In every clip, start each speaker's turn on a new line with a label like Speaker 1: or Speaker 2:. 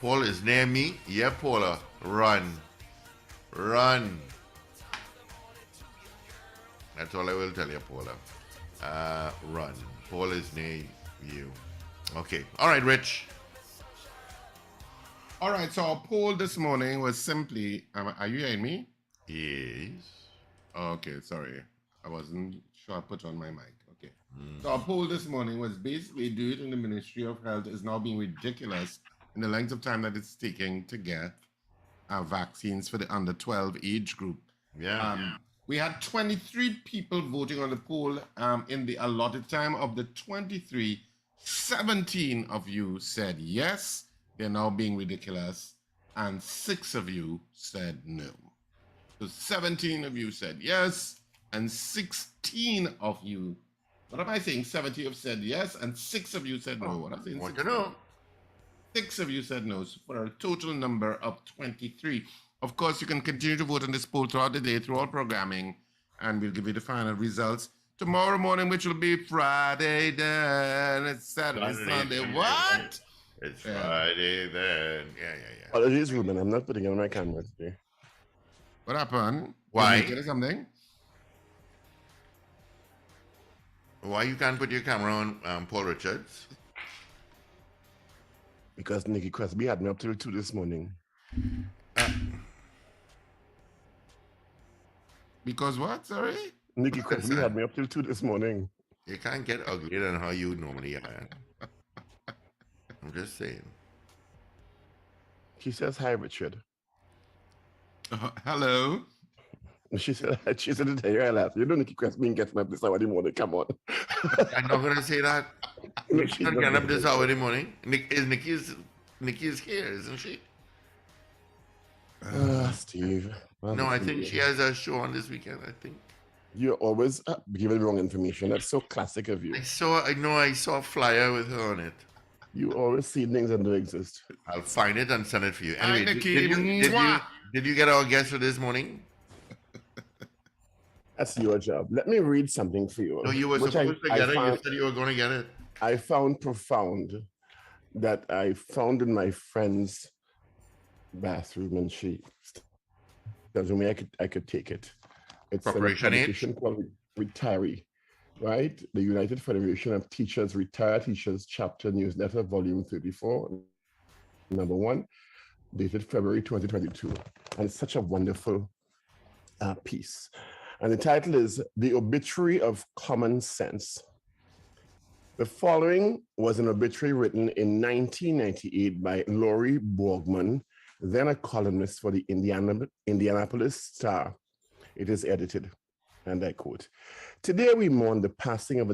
Speaker 1: Paul is near me. Yeah, Paula. Run. Run. That's all I will tell you, Paula. Run. Paul is near you. Okay. All right, Rich.
Speaker 2: All right, so our poll this morning was simply, are you hearing me?
Speaker 1: Yes.
Speaker 2: Okay, sorry. I wasn't sure I put on my mic. Okay. So our poll this morning was basically, do you think the Ministry of Health is now being ridiculous in the length of time that it's taking to get vaccines for the under 12 age group?
Speaker 1: Yeah.
Speaker 2: We had 23 people voting on the poll in the allotted time. Of the 23, 17 of you said yes, they're now being ridiculous, and 6 of you said no. So 17 of you said yes, and 16 of you, what am I saying? 70 have said yes, and 6 of you said no. What am I saying?
Speaker 1: Want to know?
Speaker 2: 6 of you said no, so for a total number of 23. Of course, you can continue to vote on this poll throughout the day, through all programming, and we'll give you the final results tomorrow morning, which will be Friday, then it's Saturday, Sunday. What?
Speaker 1: It's Friday then. Yeah.
Speaker 3: Apologies, Ruben. I'm not putting on my camera today.
Speaker 2: What happened?
Speaker 1: Why?
Speaker 2: You naked or something?
Speaker 1: Why you can't put your camera on Paul Richards?
Speaker 3: Because Nikki Crosby had me up till 2 this morning.
Speaker 2: Because what? Sorry?
Speaker 3: Nikki Crosby had me up till 2 this morning.
Speaker 1: You can't get uglier than how you normally are. I'm just saying.
Speaker 3: She says hi, Richard.
Speaker 2: Hello.
Speaker 3: She said to tell you I laugh. You know Nikki Crosby gets me up this hour in the morning. Come on.
Speaker 1: I'm not gonna say that.
Speaker 3: No,
Speaker 1: She's not getting up this hour in the morning. Nikki is here, isn't she?
Speaker 3: Steve.
Speaker 1: No, I think she has a show on this weekend, I think.
Speaker 3: You're always giving wrong information. That's so classic of you.
Speaker 1: I saw a flyer with her on it.
Speaker 3: You always see things that don't exist.
Speaker 1: I'll find it and send it for you. Anyway,
Speaker 2: Hi, Nikki.
Speaker 1: did you get our guest for this morning?
Speaker 3: That's your job. Let me read something for you.
Speaker 1: No, you were supposed to get it. You said you were going to get it.
Speaker 3: I found profound that I found in my friend's bathroom, and she tells me I could take it. It's a publication called Retiree, right? The United Federation of Teachers, Retired Teachers Chapter Newsletter, Volume 34, number 1, dated February 2022. And it's such a wonderful piece. And the title is The Obituary of Common Sense. The following was an obituary written in 1998 by Laurie Borgman, then a columnist for the Indianapolis Star. It is edited, and I quote, "Today we mourn the passing of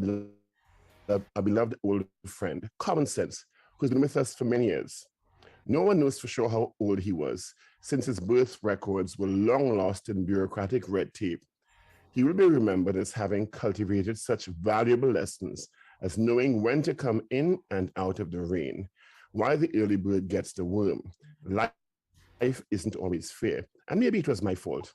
Speaker 3: a beloved old friend, Common Sense, who's been with us for many years. No one knows for sure how old he was, since his birth records were long lost in bureaucratic red tape. He will be remembered as having cultivated such valuable lessons as knowing when to come in and out of the rain, why the early bird gets the worm. Life isn't always fair, and maybe it was my fault.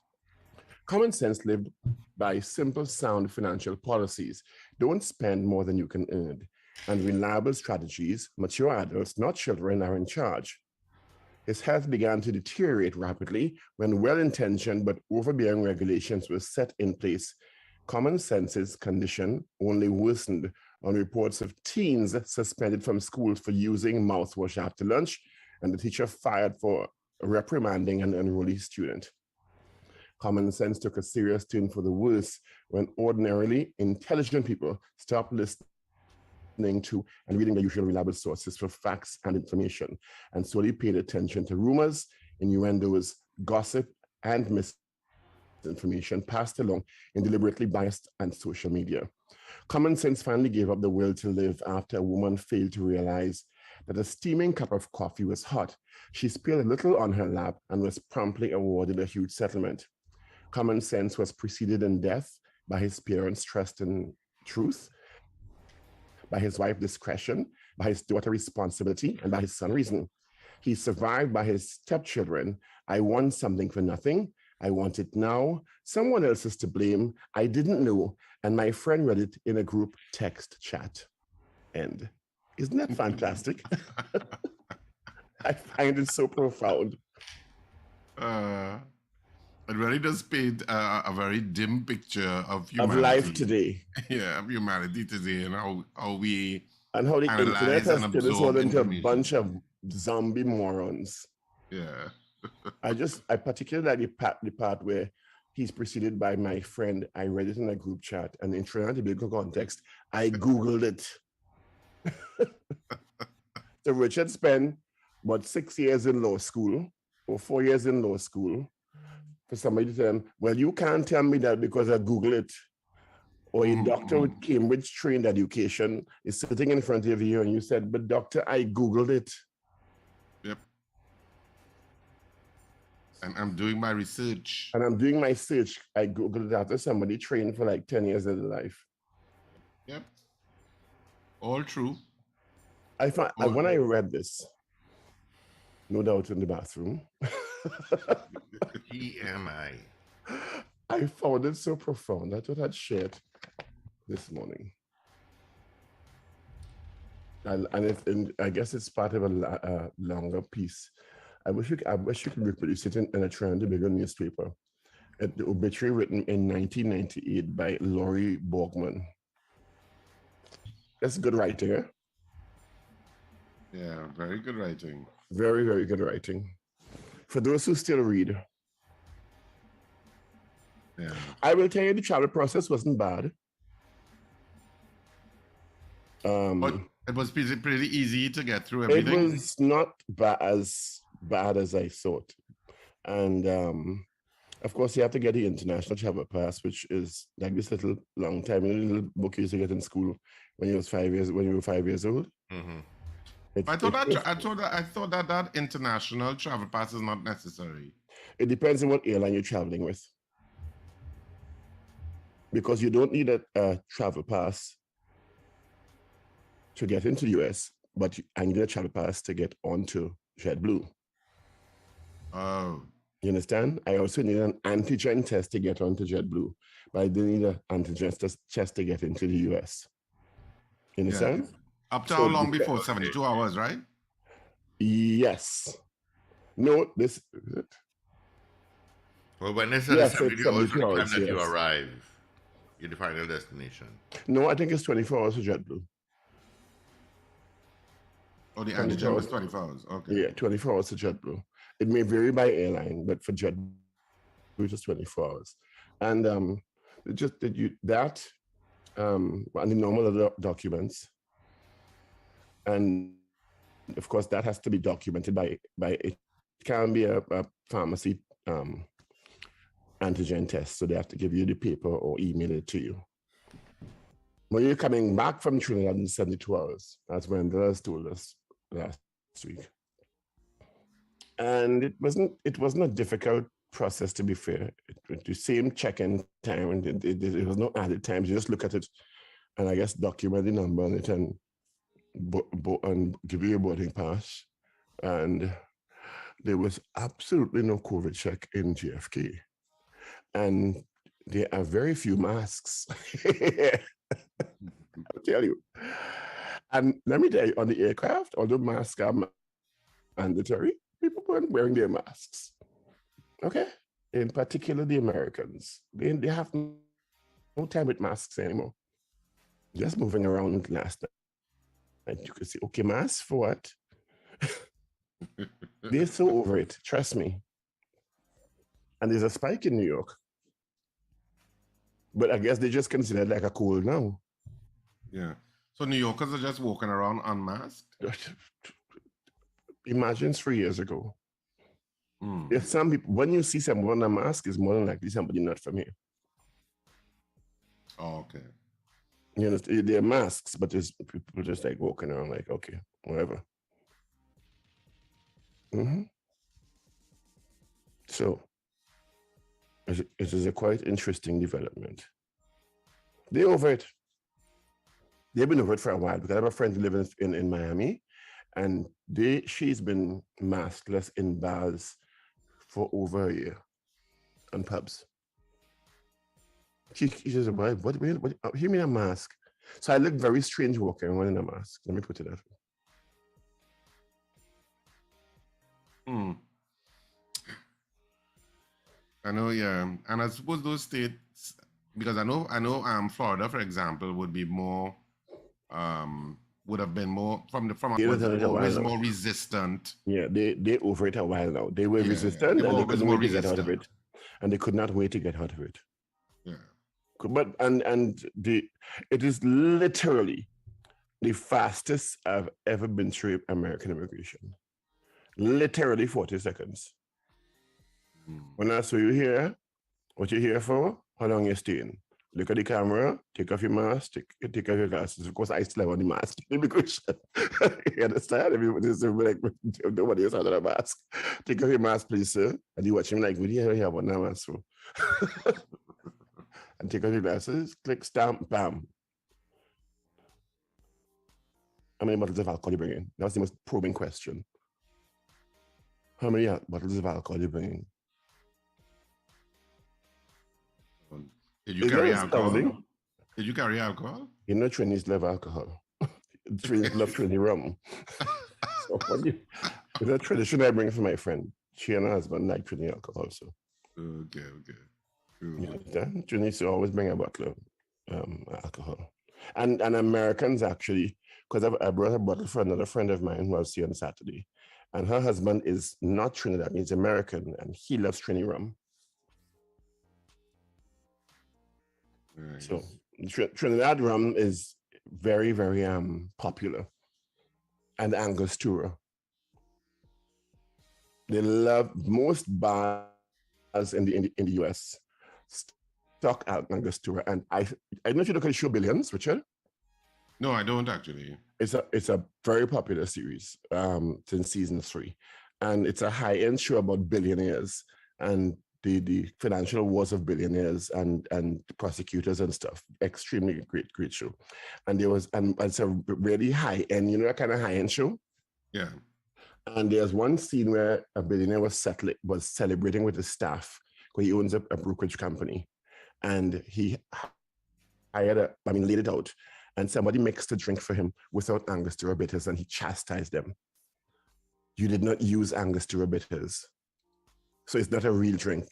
Speaker 3: Common Sense lived by simple, sound financial policies. Don't spend more than you can earn. And reliable strategies, mature adults, not children, are in charge. His health began to deteriorate rapidly when well-intentioned but overbearing regulations were set in place. Common Sense's condition only worsened on reports of teens suspended from school for using mouthwash after lunch, and the teacher fired for reprimanding an unruly student. Common Sense took a serious turn for the worse when ordinarily intelligent people stopped listening to and reading the usual reliable sources for facts and information, and solely paid attention to rumors, innuendos, gossip, and misinformation passed along in deliberately biased and social media. Common Sense finally gave up the will to live after a woman failed to realize that a steaming cup of coffee was hot. She spilled a little on her lap and was promptly awarded a huge settlement. Common Sense was preceded in death by his parents' trust in truth, by his wife's discretion, by his daughter's responsibility, and by his son's reason. He's survived by his stepchildren. I want something for nothing. I want it now. Someone else is to blame. I didn't know. And my friend read it in a group text chat. End. Isn't that fantastic? I find it so profound.
Speaker 2: It really does paint a very dim picture of
Speaker 3: Of
Speaker 2: humanity.
Speaker 3: life today.
Speaker 2: Yeah, of humanity today and how we
Speaker 3: and how the internet
Speaker 2: analyze
Speaker 3: has
Speaker 2: and
Speaker 3: turned us all
Speaker 2: absorb
Speaker 3: into a
Speaker 2: information.
Speaker 3: bunch of zombie morons.
Speaker 2: Yeah.
Speaker 3: I particularly like the part where he's preceded by my friend. I read it in a group chat, and in trying to biblical context, I Googled it. So Richard spent about 6 years in law school or 4 years in law school for somebody to tell him, well, you can't tell me that because I Google it. Or a doctor with Cambridge trained education is sitting in front of you and you said, but doctor, I Googled it.
Speaker 2: Yep. And I'm doing my research.
Speaker 3: And I'm doing my search. I Googled it after somebody trained for like 10 years of their life.
Speaker 2: Yep. All true.
Speaker 3: When I read this, no doubt in the bathroom,
Speaker 1: TMI.
Speaker 3: I found it so profound. I thought I'd share it this morning. And I guess it's part of a longer piece. I wish you could reproduce it in a trend bigger newspaper. The obituary written in 1998 by Laurie Borgman. That's good writing, eh?
Speaker 2: Yeah, very good writing.
Speaker 3: Very, very good writing. For those who still read.
Speaker 2: Yeah.
Speaker 3: I will tell you the travel process wasn't bad.
Speaker 2: But it was pretty easy to get through everything.
Speaker 3: It was not as bad as I thought. And of course, you have to get the international travel pass, which is like this little long time, little book you used to get in school when you were 5 years old.
Speaker 1: Mm-hmm.
Speaker 2: I thought that international travel pass is not necessary.
Speaker 3: It depends on what airline you're traveling with, because you don't need a travel pass to get into the US, but I need a travel pass to get onto JetBlue.
Speaker 2: Oh.
Speaker 3: You understand? I also need an antigen test to get onto JetBlue, but I didn't need an antigen test to get into the US. You understand?
Speaker 2: Yeah. Up to how long before? 72 hours, right?
Speaker 3: Yes. No, this is it.
Speaker 1: Well, when they said
Speaker 3: Yes,
Speaker 1: 72 hours from the time that you
Speaker 3: yes.
Speaker 1: arrive in the final destination.
Speaker 3: No, I think it's 24 hours for JetBlue.
Speaker 2: Oh, the antigen was 24 hours. Okay.
Speaker 3: Yeah, 24 hours for JetBlue. It may vary by airline, but for JetBlue, it's 24 hours. And and the normal other documents. And of course, that has to be documented by it can be a pharmacy antigen test. So they have to give you the paper or email it to you. When you're coming back from Trinidad in 72 hours, that's when Andreas told us last week. And it wasn't a difficult process, to be fair. The same check-in time, and it was no added time. You just look at it and I guess document the number on it and give you a boarding pass. And there was absolutely no COVID check in JFK. And there are very few masks. I'll tell you. And let me tell you, on the aircraft, although masks are mandatory, people weren't wearing their masks. Okay? In particular, the Americans. They have no time with masks anymore. Just moving around last night. You could say, okay, masks for what? They're so over it. Trust me. And there's a spike in New York. But I guess they just consider it like a cold now.
Speaker 2: Yeah. So New Yorkers are just walking around unmasked?
Speaker 3: Imagine 3 years ago. There's some people, when you see someone on a mask, it's more than likely somebody not from here.
Speaker 2: Oh, okay.
Speaker 3: You know, they're masks, but there's people just like walking around like, okay, whatever. So it is a quite interesting development. They're over it. They've been over it for a while, because I have a friend who lives in Miami, and she's been maskless in bars for over a year on pubs. She says, what, you mean a mask? So I look very strange walking around in a mask. Let me put it that way.
Speaker 2: Hmm. I know, yeah, and I suppose those states, because I know, Florida, for example, would be more, would have been more
Speaker 3: They done
Speaker 2: was
Speaker 3: it a while
Speaker 2: always
Speaker 3: now.
Speaker 2: more resistant.
Speaker 3: Yeah, they over it a while now. They were
Speaker 2: Yeah, yeah, they
Speaker 3: resistant
Speaker 2: were
Speaker 3: and they
Speaker 2: always
Speaker 3: couldn't
Speaker 2: more
Speaker 3: wait to get out of
Speaker 2: resistant.
Speaker 3: it. And they could not wait to get out of it.
Speaker 2: Yeah.
Speaker 3: But it is literally the fastest I've ever been through American immigration. Literally 40 seconds. When I saw you here, what you here for? How long you staying? Look at the camera, take off your mask, take off your glasses. Of course, I still have on the mask immigration. You understand? Everybody's like, nobody else has on a mask. Take off your mask, please, sir. And you watch him like, what do you have on that mask for? And take off your glasses, click, stamp, bam. How many bottles of alcohol you bringing? That was the most probing question. How many bottles of alcohol you bringing?
Speaker 2: Did you
Speaker 3: Is that
Speaker 2: carry alcohol?
Speaker 3: astounding?
Speaker 2: Did you carry alcohol?
Speaker 3: You know, Chinese love alcohol. Chinese love Trini rum. So when you, it's a tradition I bring for my friend. She and her husband like Trini alcohol. So
Speaker 2: Okay, okay.
Speaker 3: you
Speaker 2: Cool.
Speaker 3: understand? Trini used to always bring a bottle of alcohol. And Americans actually, because I brought a bottle for another friend of mine who I was here on Saturday. And her husband is not Trinidad, he's American, and he loves Trini rum.
Speaker 2: Nice.
Speaker 3: So Trinidad rum is very, very popular. And Angostura. They love most bars in the US stock out Angostura. And I don't know if you look at the show Billions, Richard.
Speaker 2: No, I don't actually.
Speaker 3: It's a very popular series since season 3. And it's a high-end show about billionaires and the financial wars of billionaires and the prosecutors and stuff. Extremely great show. And there was and it's a really high-end, you know, that kind of high-end show.
Speaker 2: Yeah.
Speaker 3: And there's one scene where a billionaire was celebrating with his staff because he owns a brokerage company, and he laid it out, and somebody mixed a drink for him without Angostura bitters, and he chastised them. You did not use Angostura bitters, so it's not a real drink.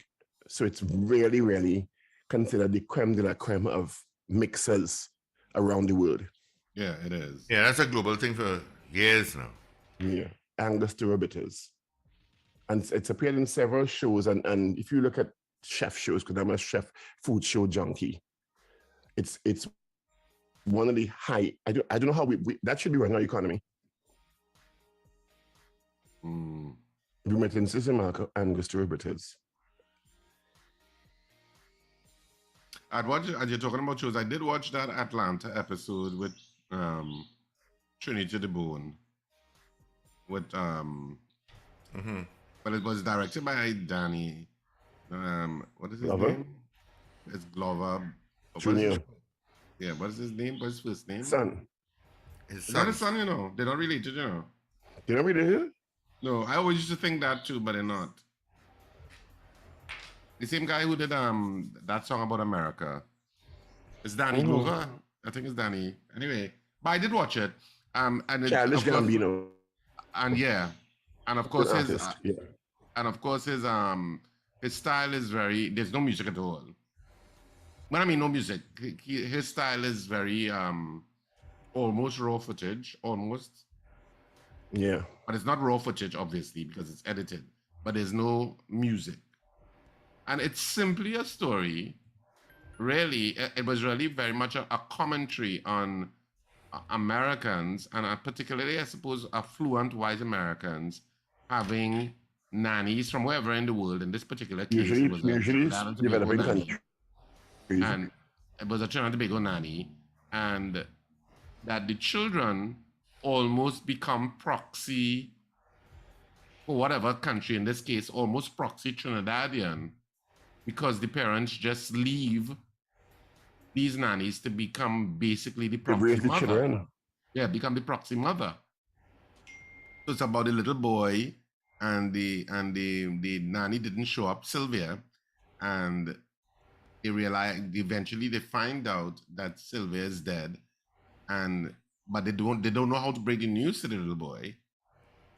Speaker 3: So it's really, really considered the creme de la creme of mixers around the world.
Speaker 2: Yeah, it is.
Speaker 1: Yeah, that's a global thing for years now.
Speaker 3: Yeah, Angostura bitters. And it's appeared in several shows. And if you look at chef shows, because I'm a chef food show junkie, it's one of the high. I don't know how we that should be running our economy. Remittances and Angostura bitters.
Speaker 2: I'd watch it, as you're talking about shows. I did watch that Atlanta episode with Trinity the Bone. With but it was directed by Danny. What is his
Speaker 3: Glover?
Speaker 2: name? It's Glover.
Speaker 3: Junior.
Speaker 2: Yeah, what's his name? What's his first name?
Speaker 3: Son.
Speaker 2: Is that his son? You know, they're not related. You know.
Speaker 3: You know what they hear?
Speaker 2: No, I always used to think that too, but they're not. The same guy who did that song about America. It's Danny Glover. I think it's Danny. Anyway, but I did watch it. And
Speaker 3: Childish Gambino.
Speaker 2: And yeah, and of course his
Speaker 3: artist, yeah.
Speaker 2: and of course his style is very. There's no music at all. When I mean no music, his style is very almost raw footage, almost.
Speaker 3: Yeah.
Speaker 2: But it's not raw footage, obviously, because it's edited. But there's no music. And it's simply a story. Really, it was really very much a commentary on Americans, and particularly, I suppose, affluent white Americans having nannies from wherever in the world. In this particular case,
Speaker 3: Usually
Speaker 2: it was a Trinidad and Tobago
Speaker 3: developing
Speaker 2: nanny.
Speaker 3: countries.
Speaker 2: And it was a Trinidad and Tobago nanny. And that the children almost become proxy for whatever country, in this case, almost proxy Trinidadian, because the parents just leave these nannies to become basically the proxy mother.
Speaker 3: Children.
Speaker 2: Yeah, become the proxy mother. So it's about the little boy, and the nanny didn't show up, Sylvia, and they realize eventually they find out that Sylvia is dead, but they don't know how to break the news to the little boy.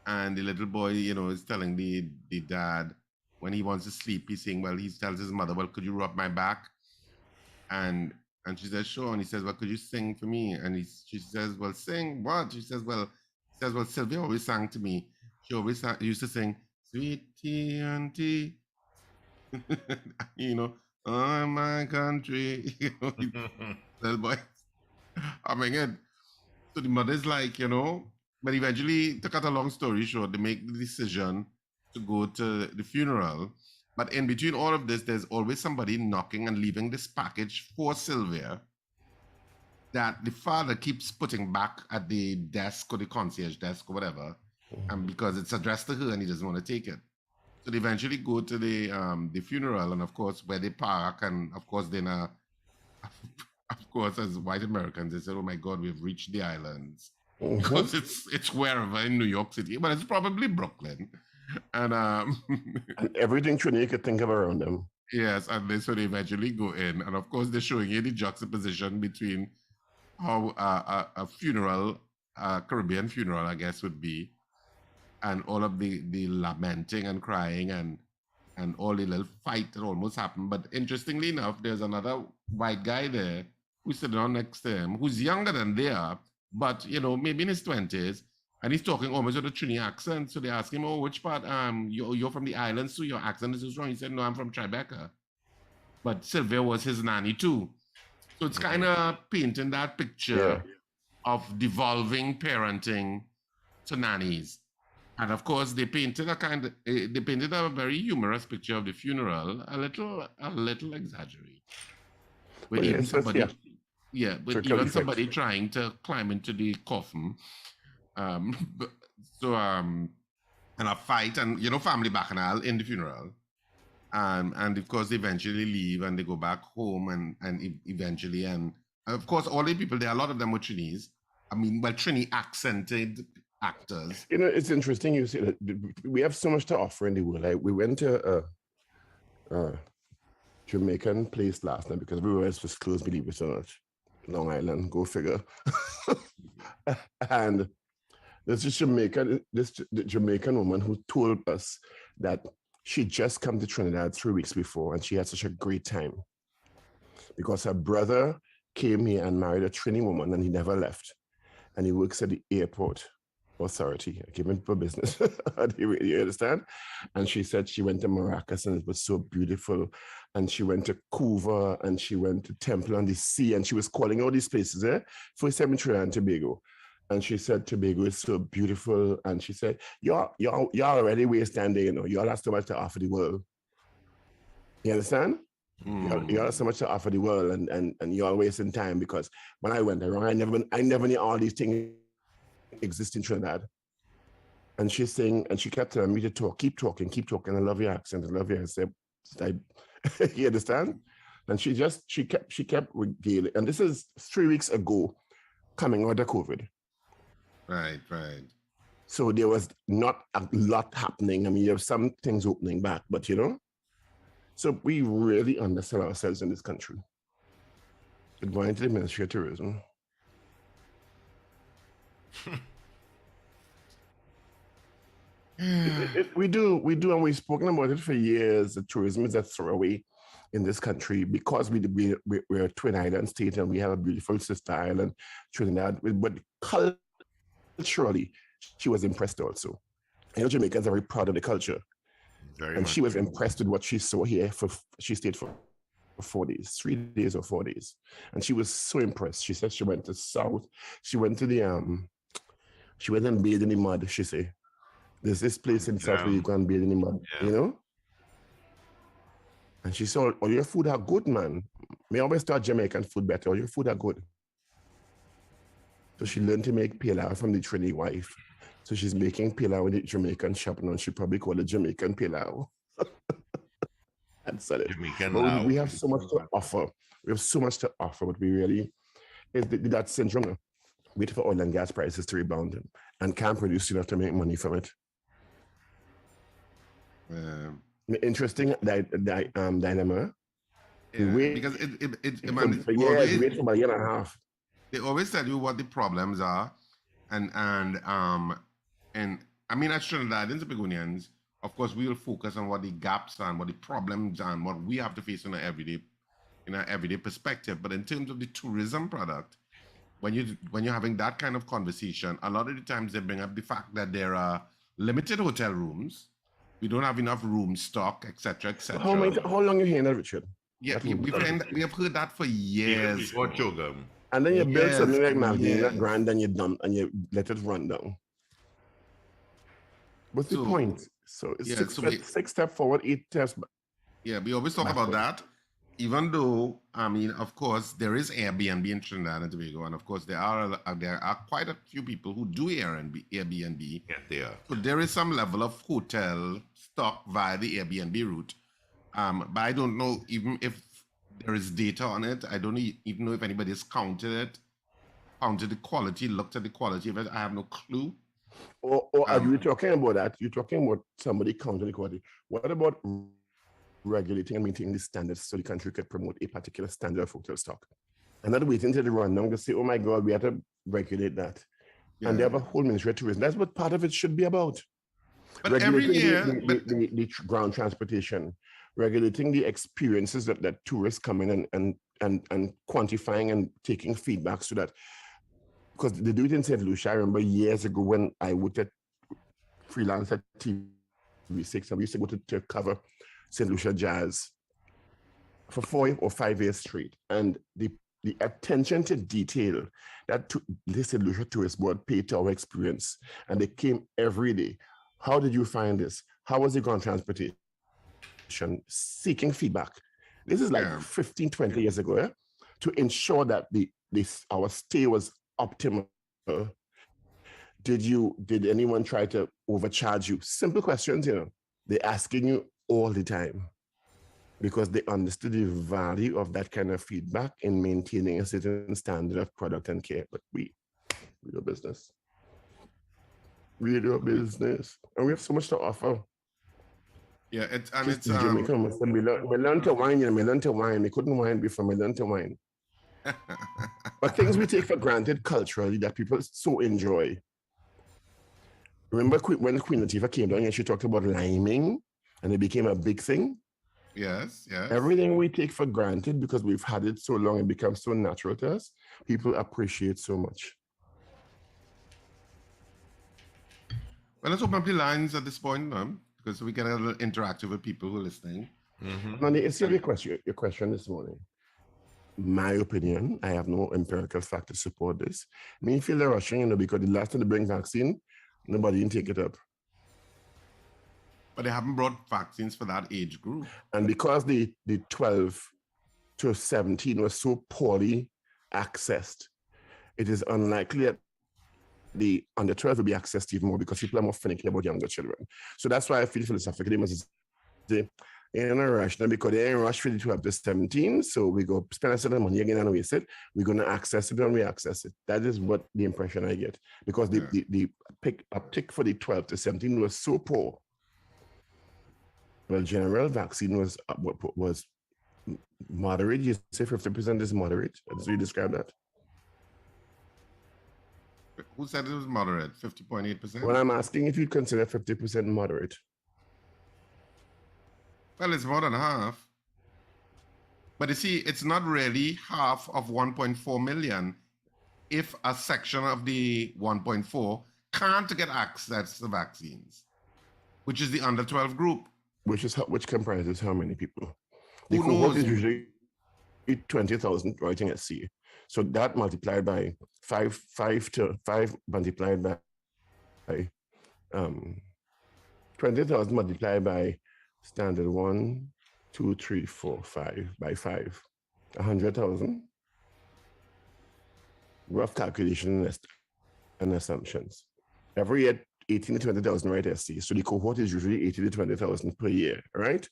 Speaker 2: And the little boy, is telling the dad when he wants to sleep, he's saying, well, he tells his mother, well, could you rub my back? And she says, sure. And he says, well, could you sing for me? And she says, well, sing what? Well, Sylvia always sang to me. She always used to sing, sweet tea and tea, you know, oh, my country. Little boy, I mean, it. So the mother's like, but eventually, to cut a long story short, they make the decision to go to the funeral. But in between all of this, there's always somebody knocking and leaving this package for Sylvia that the father keeps putting back at the desk or the concierge desk or whatever, and because it's addressed to her and he doesn't want to take it. So they eventually go to the funeral, and of course, where they park, and of course, then of course, as white Americans, they said, "Oh my God, we've reached the islands," because it's wherever in New York City, but it's probably Brooklyn, and
Speaker 3: and everything Trinity could think of around them.
Speaker 2: Yes, and so they eventually go in, and of course, they're showing you the juxtaposition between how a funeral, a Caribbean funeral, I guess, would be, and all of the lamenting and crying and all the little fight that almost happened. But interestingly enough, there's another white guy there who's sitting on next to him, who's younger than they are, but maybe in his 20s, and he's talking almost with a Trini accent. So they ask him, "Oh, which part? You're from the islands, so your accent is wrong." He said, "No, I'm from Tribeca." But Sylvia was his nanny too. So it's kind of painting that picture of devolving parenting to nannies. And of course, they painted a very humorous picture of the funeral, a little exaggerated. With even somebody, with even somebody trying to climb into the coffin. And a fight, and family bacchanal in the funeral. And of course, they eventually leave and they go back home, and eventually, and of course, all the people there, a lot of them were Trinis. I mean, well, Trini accented actors.
Speaker 3: It's interesting you say that we have so much to offer in the world. Like, we went to a Jamaican place last night because everywhere else was closed, believe it or not. Long Island, go figure. And there's this Jamaican woman who told us that she just come to Trinidad 3 weeks before, and she had such a great time because her brother came here and married a Trini woman, and he never left. And he works at the airport authority. I came in for business. You understand? And she said she went to Maracas and it was so beautiful. And she went to Cuba and she went to Temple on the Sea, and she was calling all these places, first time in Trinidad and Tobago. And she said Tobago is so beautiful. And she said, y'all already wasting there, y'all have so much to offer the world. You understand? Y'all have so much to offer the world, and y'all wasting time, because when I went around, I never knew all these things exist in Trinidad. And she's saying, and she kept telling me to talk, keep talking. I love your accent. I love your accent. You understand? And she kept regaling. And this is 3 weeks ago, coming out of COVID.
Speaker 2: Right.
Speaker 3: So there was not a lot happening. I mean, you have some things opening back, but so we really undersell ourselves in this country. Going to the Ministry of Tourism. We do, and we've spoken about it for years. The tourism is a throwaway in this country because we're a twin island state and we have a beautiful sister island, Trinidad. But culturally, she was impressed also. Jamaicans are very proud of the culture. And she was impressed with what she saw here. She stayed for 4 days, 3 days or 4 days. And she was so impressed. She said she went to South. She went to she went and bathed in the mud, she said. There's this place in South where you go and bathe in the mud, And she said, all your food are good, man. Me always start Jamaican food better. All your food are good. So she learned to make pilau from the Trini wife. So she's making pilau in the Jamaican shop now. She probably call it Jamaican pilau. And sell it. But we have so much to offer. But we really, it's that syndrome. Wait for oil and gas prices to rebound and can't produce enough to make money from it. Interesting dilemma.
Speaker 2: Because
Speaker 3: wait for about a year and a half.
Speaker 2: They always tell you what the problems are, and I mean, as Trinidadians and Begonians, of course, we will focus on what the gaps are and what the problems are and what we have to face in our everyday perspective. But in terms of the tourism product, when you're having that kind of conversation, a lot of the times they bring up the fact that there are limited hotel rooms, we don't have enough room stock, etc., etc.
Speaker 3: How long you hearing that, Richard?
Speaker 2: Yeah, we have heard that for years.
Speaker 1: Before Chogam.
Speaker 3: And then you build something like Magdalena
Speaker 2: yes.
Speaker 3: Grand and you dump and you let it run down. What's the point? So it's six steps forward, 8 steps back.
Speaker 2: Yeah, we always talk about that. Even though, I mean, of course, there is Airbnb in Trinidad and Tobago, and of course, there are quite a few people who do Airbnb.
Speaker 1: Yeah, they are.
Speaker 2: So there is some level of hotel stock via the Airbnb route. But I don't know even if there is data on it. I don't even know if anybody has counted the quality, looked at the quality of it. I have no clue.
Speaker 3: Or are you talking about that? You're talking about somebody counting the quality. What about regulating and maintaining the standards so the country could promote a particular standard of hotel stock? And not waiting until the rundown to say, oh my God, we have to regulate that. Yeah. And they have a whole ministry of tourism. That's what part of it should be about.
Speaker 2: But regulating
Speaker 3: the ground transportation, regulating the experiences that tourists come in and quantifying and taking feedback so that, because they do it in St. Lucia. I remember years ago when I worked at freelance at TV6, and we used to go to cover St. Lucia Jazz for 4 or 5 years straight. And the attention to detail that the St. Lucia Tourist Board paid to our experience, and they came every day. How did you find this? How was the ground transportation? Seeking feedback. This is like 15, 20 years ago, yeah? To ensure that our stay was optimal. Did anyone try to overcharge you? Simple questions, they're asking you all the time because they understood the value of that kind of feedback in maintaining a certain standard of product and care. But we do business. We do business. And we have so much to offer.
Speaker 2: Yeah, it's
Speaker 3: Jamaica must have we learned to wine, we learned to wine. We couldn't wine before we learned to wine. But things we take for granted culturally that people so enjoy. Remember when Queen Latifah came down and she talked about liming and it became a big thing?
Speaker 2: Yes.
Speaker 3: Everything we take for granted because we've had it so long, it becomes so natural to us, people appreciate so much.
Speaker 2: Well, let's open up the lines at this point, because we get a little interactive with people who are listening.
Speaker 3: Nani, it's your question this morning. My opinion, I have no empirical fact to support this. Me feel they're rushing, because the last time they bring vaccine, nobody didn't take it up.
Speaker 2: But they haven't brought vaccines for that age group.
Speaker 3: And because the 12 to 17 was so poorly accessed, it is unlikely that the under 12 will be accessed even more because people are more finicky about younger children. So that's why I feel philosophically must say, in a rush now because they're in a rush for the 12 to 17. So we go spend a certain money again and waste it. We're going to access it when we access it. That is what the impression I get because the uptick for the 12 to 17 was so poor. Well, general vaccine was moderate. You say 50% is moderate. As you describe that.
Speaker 2: Who said it was moderate? 50.8%?
Speaker 3: Well, I'm asking if you consider 50% moderate.
Speaker 2: Well, it's more than half. But you see, it's not really half of 1.4 million if a section of the 1.4 can't get access to vaccines, which is the under 12 group.
Speaker 3: Which comprises how many people?
Speaker 2: The cohort
Speaker 3: is usually 20,000 writing at sea. So that multiplied by 5 multiplied by 20,000 multiplied by standard 1, 2, 3, 4, 5 by 5, 100,000. Rough calculation and assumptions. Every year, 18 to 20,000 right SC. So the cohort is usually 80 to 20,000 per year, right?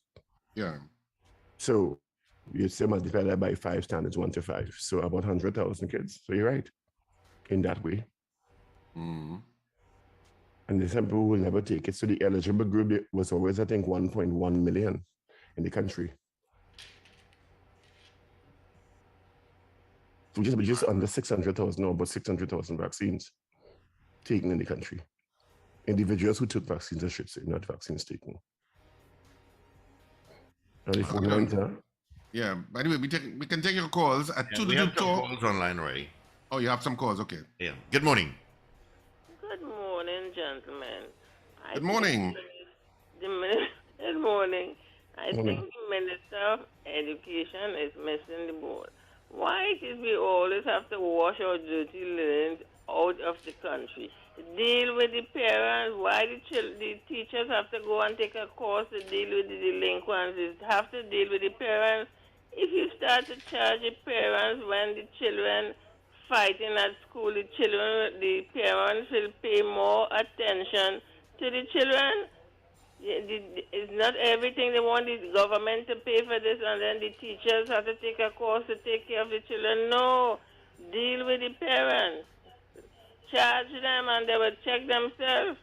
Speaker 2: Yeah.
Speaker 3: So you say multiply that by 5 standards, 1 to 5. So about 100,000 kids. So you're right in that way. And there's some people who will never take it. So the eligible group was always, I think, 1.1 million in the country. So just under 600,000 or about 600,000 vaccines taken in the country Individuals who took vaccines, I should say, not vaccines taken. Are the phone lines, huh?
Speaker 2: Yeah. By the way, we can take your calls at
Speaker 1: We have some calls online already.
Speaker 2: Oh, you have some calls. Okay.
Speaker 1: Yeah. Good morning.
Speaker 4: Good morning, gentlemen.
Speaker 2: Good morning.
Speaker 4: Good morning. I
Speaker 3: Morning.
Speaker 4: think the Minister of Education is missing the boat. Why it is we always have to wash our dirty linens out of the country? Deal with the parents. Why the teachers have to go and take a course to deal with the delinquents? Have to deal with the parents. If you start to charge the parents when the children fighting at school, the parents will pay more attention to the children. It's not everything they want the government to pay for this, and then the teachers have to take a course to take care of the children. No, deal with the parents. Charge them, and they will check themselves.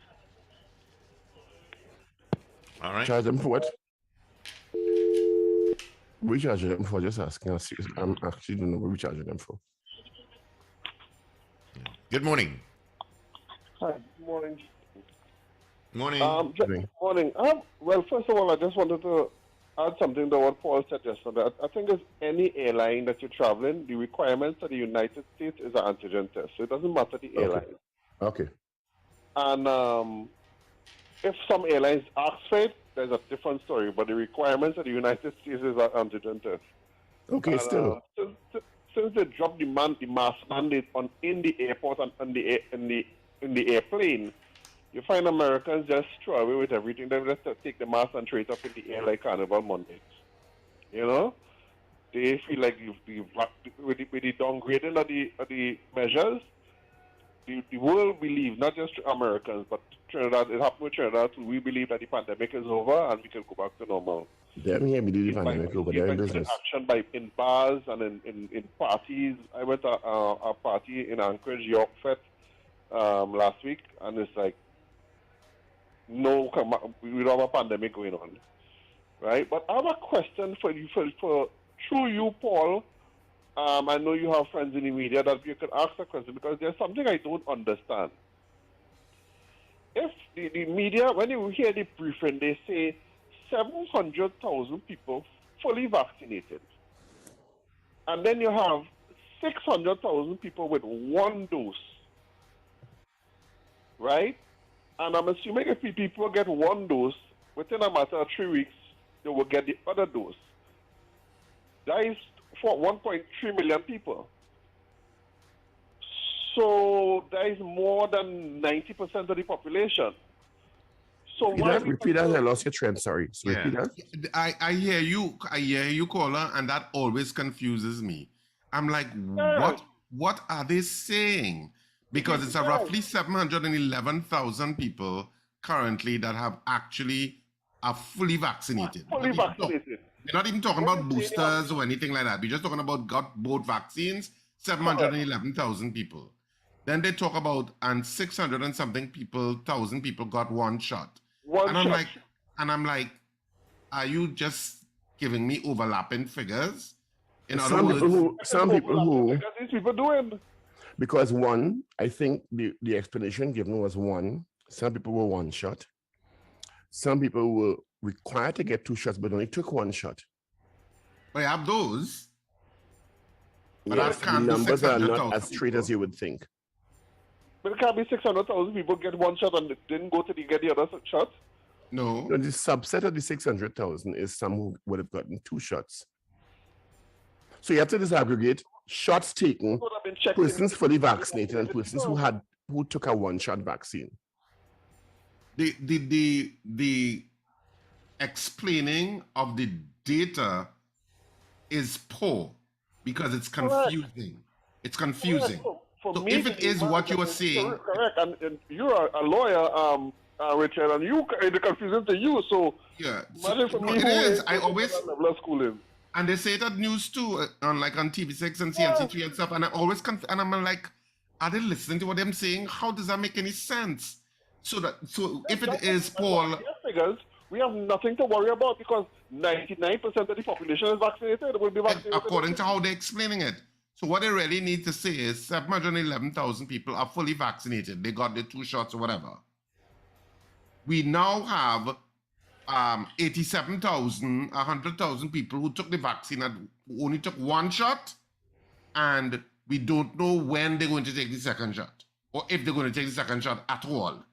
Speaker 1: All right.
Speaker 3: Charge them for what? We charge them for just asking. I'm actually don't know what we charge them for.
Speaker 1: Good morning.
Speaker 5: Hi, good morning.
Speaker 1: Morning.
Speaker 5: Morning. Well, first of all, I just wanted to add something to what Paul said yesterday. I think as any airline that you're traveling, the requirements of the United States is an antigen test. So it doesn't matter the airline.
Speaker 3: Okay.
Speaker 5: And if some airlines ask for it, there's a different story. But the requirements of the United States is an antigen test.
Speaker 3: Okay,
Speaker 5: And,
Speaker 3: still.
Speaker 5: Since they dropped the mask mandate in the airport and in the airplane, you find Americans just throw away with everything. They just take the mask and throw it up in the air like Carnival Mondays. You know, they feel like with the downgrading of the measures, the world believes, not just Americans, but Trinidad. It happened with Trinidad too. We believe that the pandemic is over and we can go back to normal.
Speaker 3: Let me believe the pandemic over there in business.
Speaker 5: Action in bars and in parties. I went to a party in Anchorage, York Fest, last week, and it's like, no, we don't have a pandemic going on, right? But I have a question for you, for through you, Paul. I know you have friends in the media that you can ask a question because there's something I don't understand. If the media, when you hear the briefing, they say 700,000 people fully vaccinated, and then you have 600,000 people with one dose, right? And I'm assuming if people get one dose, within a matter of 3 weeks, they will get the other dose. That is for 1.3 million people. So that is more than 90% of the population. So
Speaker 3: repeat that. I lost your trend. Sorry. So
Speaker 1: Yeah.
Speaker 3: repeat that.
Speaker 2: I hear you. I hear you, caller, and that always confuses me. I'm like, what are they saying? Because it's a roughly 711,000 people currently that have actually are fully vaccinated.
Speaker 5: Fully vaccinated.
Speaker 2: We're not even talking about boosters or anything like that. We're just talking about got both vaccines, 711,000 people. Then they talk about, and 600 and something people, 1,000 people got one shot. I'm like, are you just giving me overlapping figures? In other words,
Speaker 3: some people who,
Speaker 5: because these people doing.
Speaker 3: because one, I think the explanation given was one. Some people were one shot. Some people were required to get two shots, but only took one shot.
Speaker 2: But I have those. But
Speaker 3: Yes,
Speaker 2: I can't
Speaker 3: the
Speaker 2: do
Speaker 3: numbers are not
Speaker 2: 600,000
Speaker 3: as straight as you would think.
Speaker 5: But it can't be 600,000 people get one shot and didn't go to get the other shot.
Speaker 2: No.
Speaker 3: The subset of the 600,000 is some who would have gotten two shots. So you have to disaggregate shots taken, persons fully vaccinated, and persons who took a one-shot vaccine.
Speaker 2: The explaining of the data is poor because it's confusing. It's confusing.
Speaker 5: For
Speaker 2: so
Speaker 5: me,
Speaker 2: if it is what you are saying,
Speaker 5: correct, and you're a lawyer, Richard, and it's confusing to you. So
Speaker 2: yeah,
Speaker 5: imagine for me,
Speaker 2: it is. I always
Speaker 5: schooling.
Speaker 2: And they say it at news too, on TV6 and CNC3 and stuff. And I always and I'm like, are they listening to what I'm saying? How does that make any sense? So if it is Paul,
Speaker 5: figures, we have nothing to worry about because 99% of the population is vaccinated. Will be vaccinated
Speaker 2: according to how they're explaining it. So what they really need to say is 711,000 people are fully vaccinated. They got the two shots or whatever. we now have 87,000, 100,000 people who took the vaccine and who only took one shot, and we don't know when they're going to take the second shot, or if they're going to take the second shot at all.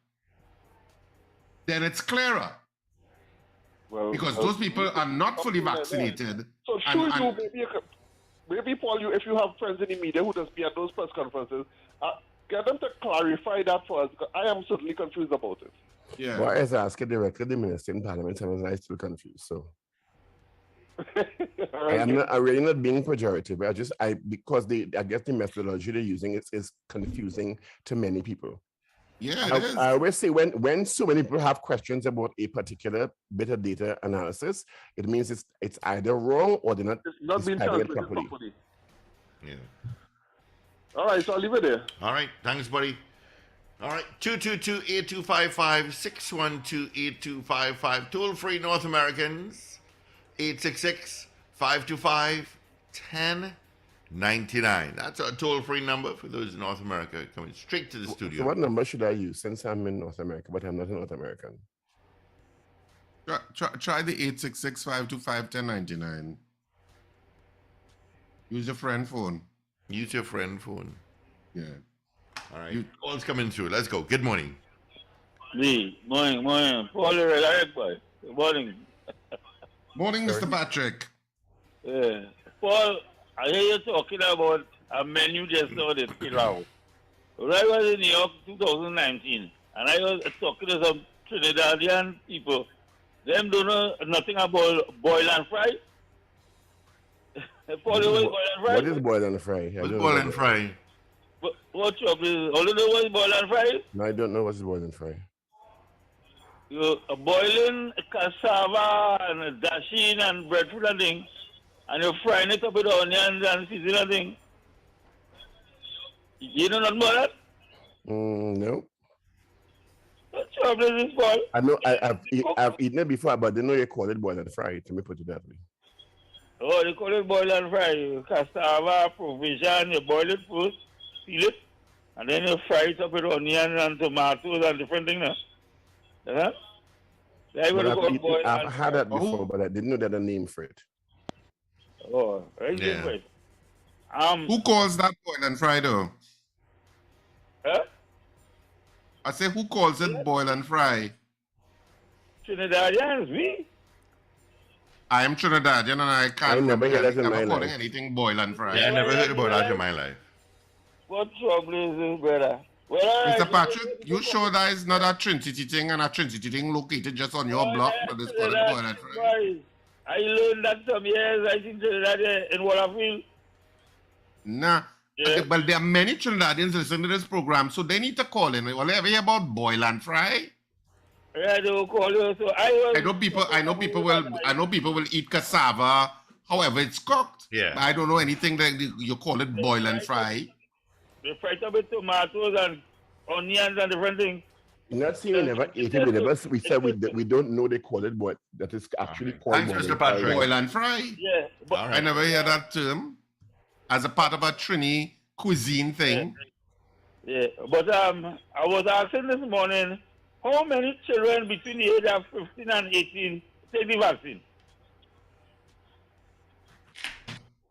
Speaker 2: Then it's clearer.
Speaker 5: Well,
Speaker 2: Because those people are not fully vaccinated.
Speaker 5: So sure, maybe Paul, if you have friends in the media who just be at those press conferences, get them to clarify that for us. Because I am certainly confused about it.
Speaker 2: Yeah.
Speaker 3: Well, I was asking directly the minister in Parliament, and I was still confused. So I'm really not being pejorative. Because I guess the methodology they're using is confusing to many people.
Speaker 2: Yeah, it is.
Speaker 3: I always say when so many people have questions about a particular bit of data analysis, it means it's either wrong or they're not.
Speaker 5: It's not being
Speaker 3: describing it
Speaker 5: translated properly.
Speaker 1: Yeah.
Speaker 5: All right, so I'll leave it there.
Speaker 1: All right. Thanks, buddy. All right. 222-8255, 612-8255. Toll free North Americans. 866-525-1099. That's our toll free number for those in North America coming straight to the studio.
Speaker 3: So what number should I use since I'm in North America, but I'm not a North American?
Speaker 2: Try the 866-525-1099. Use your friend phone.
Speaker 1: Use your friend phone.
Speaker 2: Yeah.
Speaker 1: All right. Call's coming through. Let's go. Good morning.
Speaker 6: Morning. Paul, boy. Good morning.
Speaker 2: Morning, Mr. Patrick.
Speaker 6: Yeah. Paul, I hear you talking about a menu just now they fill out. When I was in New York 2019, and I was talking to some Trinidadian people, them don't know nothing about boil and fry. Paul, you know boil and fry?
Speaker 3: What is boil and fry?
Speaker 1: What's boil and fry?
Speaker 6: What's your business? All you know what is boil and fry?
Speaker 3: No, I don't know what's boil and fry.
Speaker 6: You boiling cassava and dasheen and breadfruit and things, and you're frying it up with onions and seasoning and things. You know nothing about that?
Speaker 3: No.
Speaker 6: What's your business, Paul?
Speaker 3: I know I've eaten it before, but I didn't know you call it boil and fry. Let me put it that way.
Speaker 6: Oh, they call it boil and fry. Cassava, provision, you boil it first, peel it, and then you fry it up with onions and tomatoes and different things. Uh-huh.
Speaker 3: I've had that before, but I didn't know that a name for it.
Speaker 6: Oh, very different.
Speaker 2: Who calls that boil and fry though?
Speaker 6: Huh?
Speaker 2: I say, who calls it boil and fry?
Speaker 6: Trinidadians, we?
Speaker 2: I am Trinidadian and I can't remember calling
Speaker 3: life.
Speaker 2: anything boil and fry.
Speaker 1: Yeah, I never heard about that in my life.
Speaker 6: What trouble is this, brother? Well,
Speaker 2: Mr. Patrick, you sure that is not a Trinity thing and a Trinity thing located just on your block, but it's called boil and fry?
Speaker 6: I learned that some years, I think that in Waterfield.
Speaker 2: Nah.
Speaker 6: Yeah.
Speaker 2: But there are many Trinidadians listening to this program, so they need to call in. Will they ever hear about boil and fry?
Speaker 6: Yeah, they will call you. So I
Speaker 2: know people will eat cassava, however it's cooked.
Speaker 1: Yeah.
Speaker 2: I don't know anything that you call it boil and fry.
Speaker 6: They fry it up with tomatoes and onions and different things.
Speaker 3: Not saying we never ate it, we said we don't know they call it, but that is actually called
Speaker 1: Thanks, Mr. Patrick.
Speaker 2: Boil and fry.
Speaker 6: Yeah. But
Speaker 2: I never hear that term as a part of a Trini cuisine thing.
Speaker 6: Yeah, but I was asking this morning, how many children between the age of 15 and 18 take the vaccine?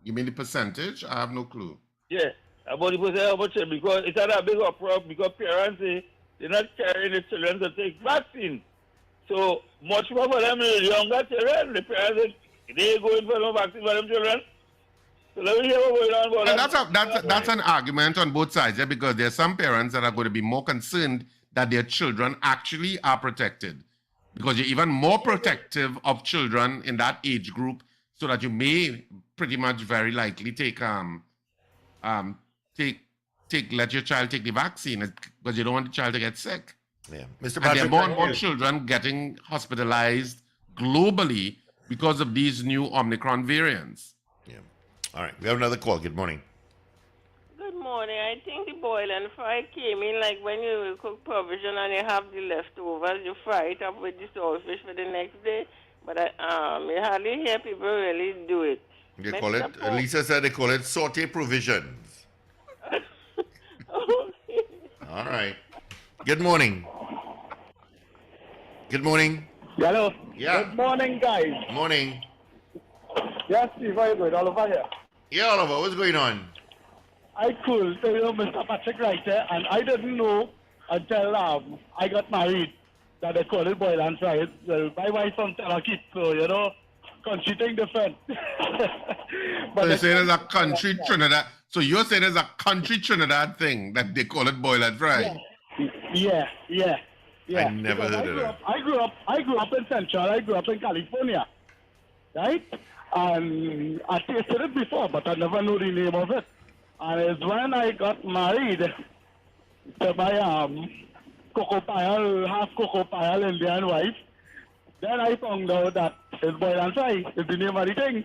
Speaker 2: You mean the percentage? I have no clue.
Speaker 6: Yeah, about the percentage of children, because it's not a big uproar because parents say they're not carrying the children to take vaccine. So much more for them younger children. The parents say they going for no vaccine for them children. So let me hear what's going on about
Speaker 2: and that's an argument on both sides, yeah, because there are some parents that are going to be more concerned that their children actually are protected, because you're even more protective of children in that age group, so that you may pretty much very likely let your child take the vaccine because you don't want the child to get sick.
Speaker 1: Yeah, Mr. Patrick,
Speaker 2: and there are more and more children getting hospitalized globally because of these new Omicron variants.
Speaker 1: Yeah. All right, we have another call. Good morning.
Speaker 4: Good morning. I think the boil and fry came in like when you cook provision and you have the leftovers, you fry it up with the saltfish for the next day. But you hardly hear people really do it.
Speaker 1: They call it, Lisa said they call it saute provisions.
Speaker 4: Okay.
Speaker 1: All right. Good morning. Good morning.
Speaker 7: Hello.
Speaker 1: Yeah.
Speaker 7: Good morning, guys.
Speaker 1: Morning.
Speaker 7: Yes, Steve, how you going? All over here.
Speaker 1: Yeah, Oliver, what's going on?
Speaker 7: I cool. So, Mr. Patrick right there, and I didn't know until I got married that they call it boil and fry. Well, my wife from Tarakit, so, country thing different.
Speaker 2: So you're saying there's a country Trinidad. So you're saying there's a country Trinidad thing that they call it boil and fry.
Speaker 7: Yeah.
Speaker 1: I never heard of that.
Speaker 7: I grew up in Central. I grew up in California, right? And I tasted it before, but I never knew the name of it. And it's when I got married to my Coco Pile, half Coco Pile Indian wife, then I found out that it's boil and fry is the name of the thing.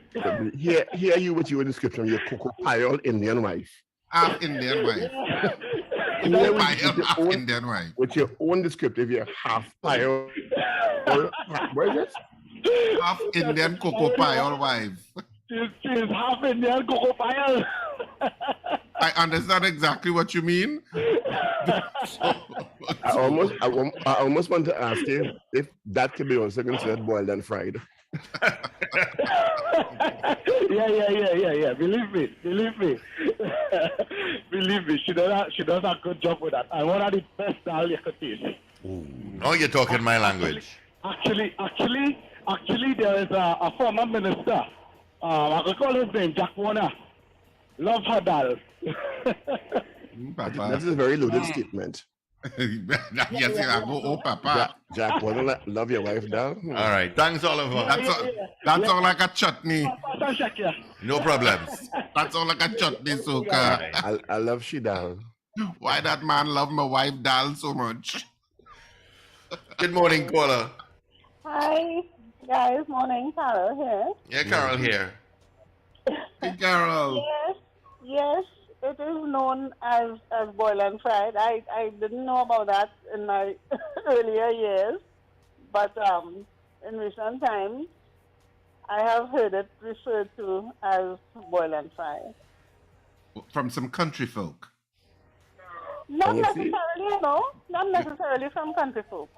Speaker 3: Here you with your description of your Coco Pile Indian wife.
Speaker 2: Half Indian wife.
Speaker 3: Here
Speaker 2: Coco Pile,
Speaker 3: your
Speaker 2: half
Speaker 3: own-
Speaker 2: Indian wife.
Speaker 3: With your own descriptive, you're half pile. What is it?
Speaker 2: Half Indian Coco Pile wife.
Speaker 7: She's half Indian Coco Pile.
Speaker 2: I understand exactly what you mean.
Speaker 3: I almost want to ask you if that could be also considered boiled and fried.
Speaker 7: Yeah. Believe me. Believe me. She does a good job with that. And one of the best dal you could taste.
Speaker 1: Now you're talking my language.
Speaker 7: Actually, there is a former minister. I could call his name Jack Warner. Love her dal.
Speaker 2: Papa.
Speaker 3: That is a very loaded statement.
Speaker 2: Yes, I go, oh, Papa.
Speaker 3: Jack, wanna love your wife down?
Speaker 1: All right. Thanks, Oliver.
Speaker 2: That's all like a chutney.
Speaker 1: No problems.
Speaker 2: That's all like a chutney, Soka.
Speaker 3: I love she down.
Speaker 2: Why that man love my wife Dal so much?
Speaker 1: Good morning, caller.
Speaker 8: Hi, guys. Morning, Carol here.
Speaker 1: Yeah, Carol here.
Speaker 2: Hey, Carol.
Speaker 8: Yes, it is known as boil and fried. I didn't know about that in my earlier years, but in recent times, I have heard it referred to as boil and fry.
Speaker 2: From some country folk.
Speaker 8: Not
Speaker 3: you see?
Speaker 8: necessarily, no. Not necessarily from country folk.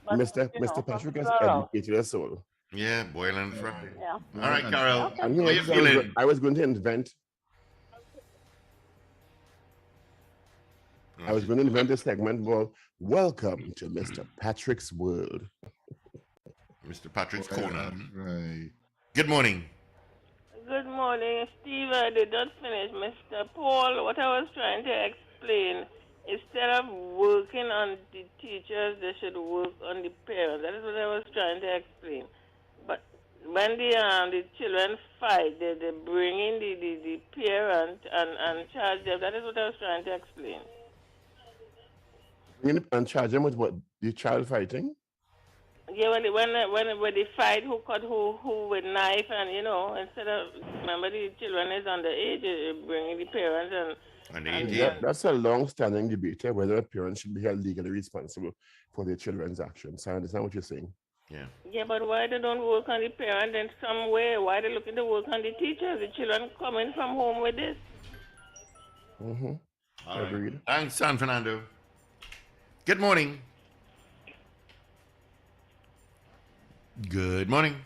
Speaker 8: But,
Speaker 3: Mr.
Speaker 8: you know,
Speaker 3: Mr. Patrick has
Speaker 8: from
Speaker 3: educated us all.
Speaker 1: Yeah, boil and fry.
Speaker 8: Yeah.
Speaker 1: All right, Carol.
Speaker 8: Okay.
Speaker 3: And
Speaker 1: How you feeling?
Speaker 3: I was going to invent. I was going to invent a segment called "Welcome to Mr. Patrick's World."
Speaker 1: Mr. Patrick's Corner.
Speaker 2: Right.
Speaker 1: Good morning.
Speaker 4: Good morning, Steve. I did not finish. Mr. Paul, what I was trying to explain, instead of working on the teachers, they should work on the parents. That is what I was trying to explain. But when the children fight, they bring in the parent and charge them. That is what I was trying to explain.
Speaker 3: And charge them with what? The child fighting?
Speaker 4: Yeah, when they fight, who cut who with knife, and instead of, remember, the children is underage, bringing the parents
Speaker 1: And
Speaker 4: and
Speaker 1: 18.
Speaker 3: That's a long-standing debate here, whether a parent should be held legally responsible for their children's actions. I understand what you're saying.
Speaker 1: Yeah.
Speaker 4: Yeah, but why they don't work on the parent in some way? Why they looking to work on the teachers? The children coming from home with this.
Speaker 3: Mm-hmm.
Speaker 1: All right.
Speaker 3: Agreed.
Speaker 1: Thanks, San Fernando. Good morning. Good morning.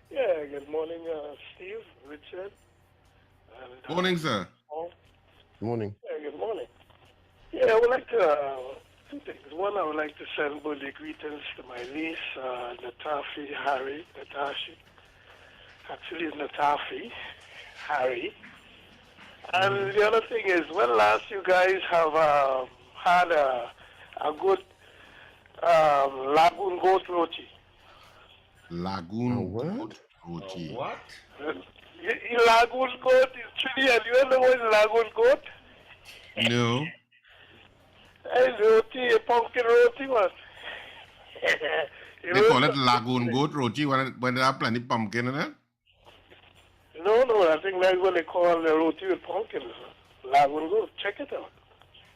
Speaker 9: Yeah, good morning, Steve, Richard. And,
Speaker 2: Morning, sir.
Speaker 9: Paul.
Speaker 3: Good morning.
Speaker 9: Yeah, good morning. Yeah, I would like to, two things. One, I would like to send birthday greetings to my niece, Natafi Harry. Natashi. Actually, it's Natafi Harry. And the other thing is, when last you guys have had a good lagoon goat roti?
Speaker 2: Lagoon
Speaker 3: what?
Speaker 2: goat roti.
Speaker 1: What?
Speaker 9: Lagoon goat is Trinidad. You know what is lagoon goat?
Speaker 2: No.
Speaker 9: Hey, roti, a pumpkin roti, what?
Speaker 2: They call it lagoon goat roti when they have plenty pumpkin in it.
Speaker 9: No, I think that's what they call the roti with pumpkin. Lagoon goat. Check it out.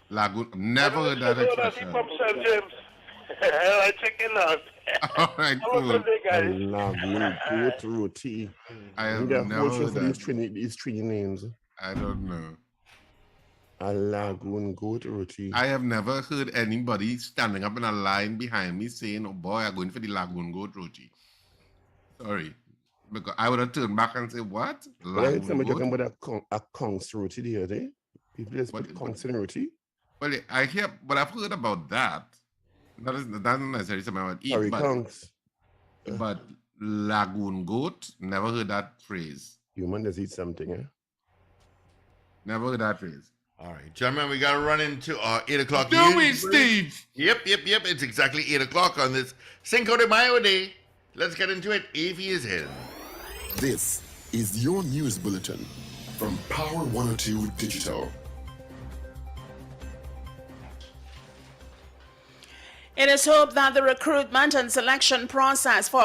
Speaker 2: Lagoon. Never heard that expression.
Speaker 9: From St. James. I check it out.
Speaker 2: All right,
Speaker 9: Have a
Speaker 2: cool.
Speaker 9: good day, guys.
Speaker 3: Lagoon goat roti.
Speaker 2: I have
Speaker 3: They're
Speaker 2: never
Speaker 3: whole
Speaker 2: heard
Speaker 3: from
Speaker 2: that.
Speaker 3: these Trini names.
Speaker 2: I don't know.
Speaker 3: A lagoon goat roti.
Speaker 2: I have never heard anybody standing up in a line behind me saying, "Oh boy, I'm going for the lagoon goat roti." Sorry, because I would have turned back and say, "What?
Speaker 3: But I heard
Speaker 2: Lagoon
Speaker 3: somebody
Speaker 2: goat?"
Speaker 3: talking about a conch roti the other day. People just put conch in roti.
Speaker 2: Well, I hear, but I've heard about that. That's not necessarily something I would eat,
Speaker 3: Sorry,
Speaker 2: but
Speaker 3: conchs.
Speaker 2: lagoon goat, never heard that phrase.
Speaker 3: Human does eat something, eh?
Speaker 2: Never heard that phrase.
Speaker 1: All right, gentlemen, we got to run into our 8 o'clock
Speaker 2: Do
Speaker 1: news
Speaker 2: we,
Speaker 1: break.
Speaker 2: Steve?
Speaker 1: Yep. It's exactly 8 o'clock on this Cinco de Mayo day. Let's get into it. Avie is in.
Speaker 10: This is your news bulletin from Power 102 Digital.
Speaker 11: It is hoped that the recruitment and selection process for